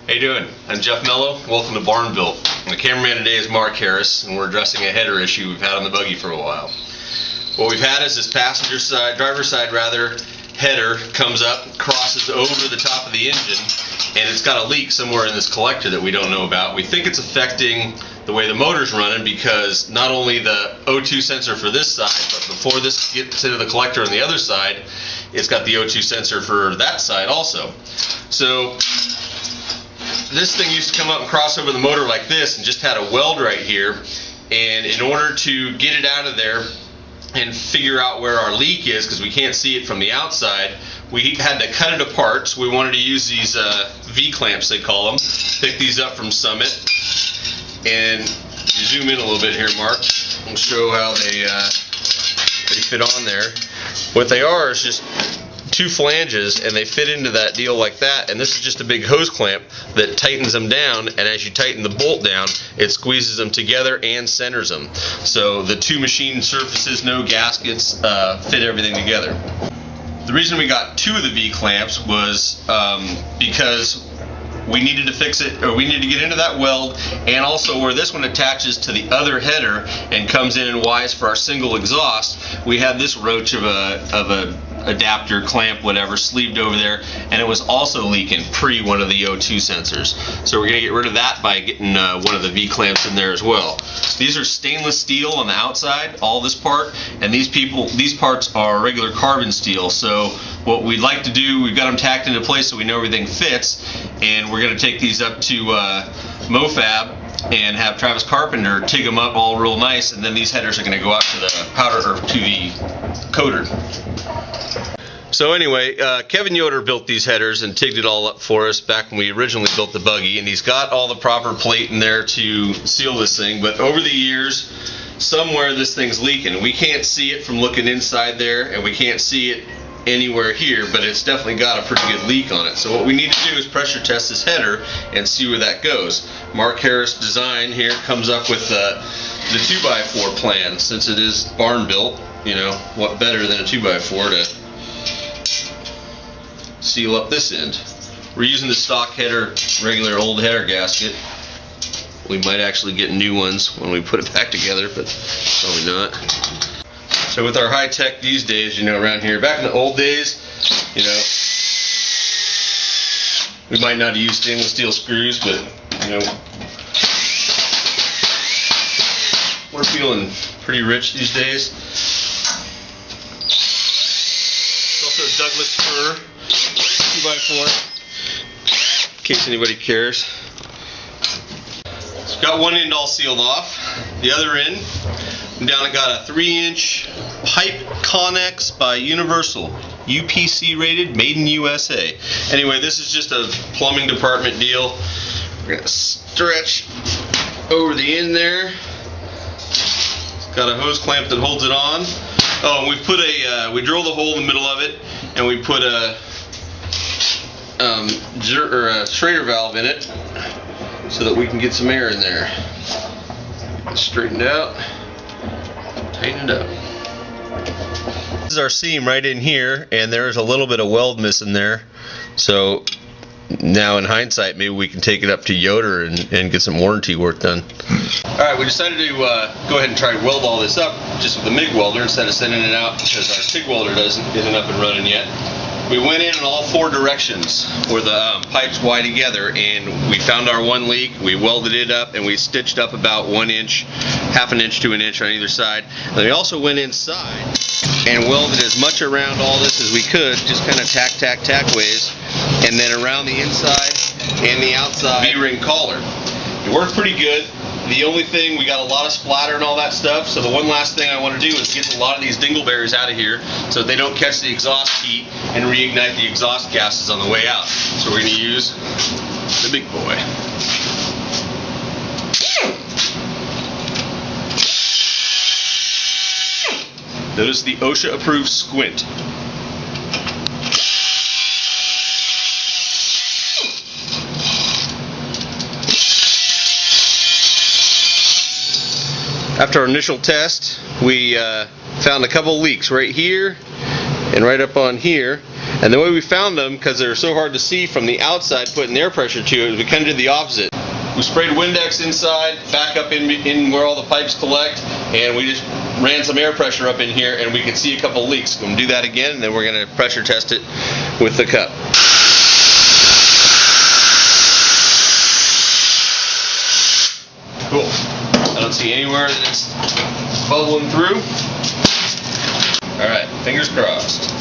How you doing? I'm Jeff Mello. Welcome to BarnBuilt. The cameraman today is Mark Harris, and we're addressing a header issue we've had on the buggy for a while. What we've had is this passenger side, driver's side rather, header comes up, crosses over the top of the engine, and it's got a leak somewhere in this collector that we don't know about. We think it's affecting the way the motor's running because not only the O2 sensor for this side, but before this gets into the collector on the other side, it's got the O2 sensor for that side also. So this thing used to come up and cross over the motor like this and just had a weld right here, and in order to get it out of there and figure out where our leak is, because we can't see it from the outside, we had to cut it apart. So we wanted to use these V-clamps, they call them. Pick these up from Summit, and you zoom in a little bit here, Mark. I'll show how they fit on there. What they are is just two flanges, and they fit into that deal like that, and this is just a big hose clamp that tightens them down, and as you tighten the bolt down, it squeezes them together and centers them. So the two machine surfaces, no gaskets, fit everything together. The reason we got two of the V-clamps was because we needed to fix it, or we needed to get into that weld, and also where this one attaches to the other header and comes in and wise for our single exhaust, we had this roach of a adapter, clamp, whatever, sleeved over there, and it was also leaking pre one of the O2 sensors. So we're going to get rid of that by getting one of the V-clamps in there as well. These are stainless steel on the outside, all this part, and these parts are regular carbon steel. So what we'd like to do, we've got them tacked into place so we know everything fits, and we're going to take these up to MoFab and have Travis Carpenter TIG them up all real nice, and then these headers are going to go out to the powder, or to the coater. So anyway, Kevin Yoder built these headers and tigged it all up for us back when we originally built the buggy, and he's got all the proper plate in there to seal this thing, but over the years, somewhere this thing's leaking. We can't see it from looking inside there, and we can't see it anywhere here, but it's definitely got a pretty good leak on it. So what we need to do is pressure test this header and see where that goes. Mark Harris Design here comes up with the 2x4 plan. Since it is BarnBuilt, you know, what better than a 2x4 to seal up this end. We're using the stock header, regular old header gasket. We might actually get new ones when we put it back together, but probably not. So with our high tech these days, you know, around here, back in the old days, you know, we might not use stainless steel screws, but, you know, we're feeling pretty rich these days. It's also Douglas fir 2x4, in case anybody cares. So got one end all sealed off. The other end, down, I got a 3-inch pipe Connex by Universal, UPC rated, made in USA. Anyway, this is just a plumbing department deal. We're gonna stretch over the end there. It's got a hose clamp that holds it on. Oh, and we put we drilled a hole in the middle of it, and we put a Schrader valve in it so that we can get some air in there. Get this straightened out, tighten it up. This is our seam right in here, and there's a little bit of weld missing there. So now in hindsight, maybe we can take it up to Yoder and get some warranty work done. Alright, we decided to go ahead and try to weld all this up just with a MIG welder instead of sending it out because our TIG welder isn't up and running yet. We went in all four directions where the pipes Y together, and we found our one leak. We welded it up, and we stitched up about 1 inch, half an inch to an inch on either side. And we also went inside and welded as much around all this as we could, just kind of tack ways, and then around the inside and the outside V-ring collar. It worked pretty good. The only thing, we got a lot of splatter and all that stuff, so the one last thing I want to do is get a lot of these dingleberries out of here so that they don't catch the exhaust heat and reignite the exhaust gases on the way out. So we're going to use the big boy. Notice the OSHA approved squint. After our initial test, we found a couple leaks right here and right up on here, And the way we found them, because they're so hard to see from the outside, putting air pressure to it, we kind of did the opposite. We sprayed Windex inside, back up in where all the pipes collect, and we just ran some air pressure up in here, and we could see a couple leaks. We're going to do that again, and then we're going to pressure test it with the cup. Cool. I don't see anywhere that it's bubbling through. Alright, fingers crossed.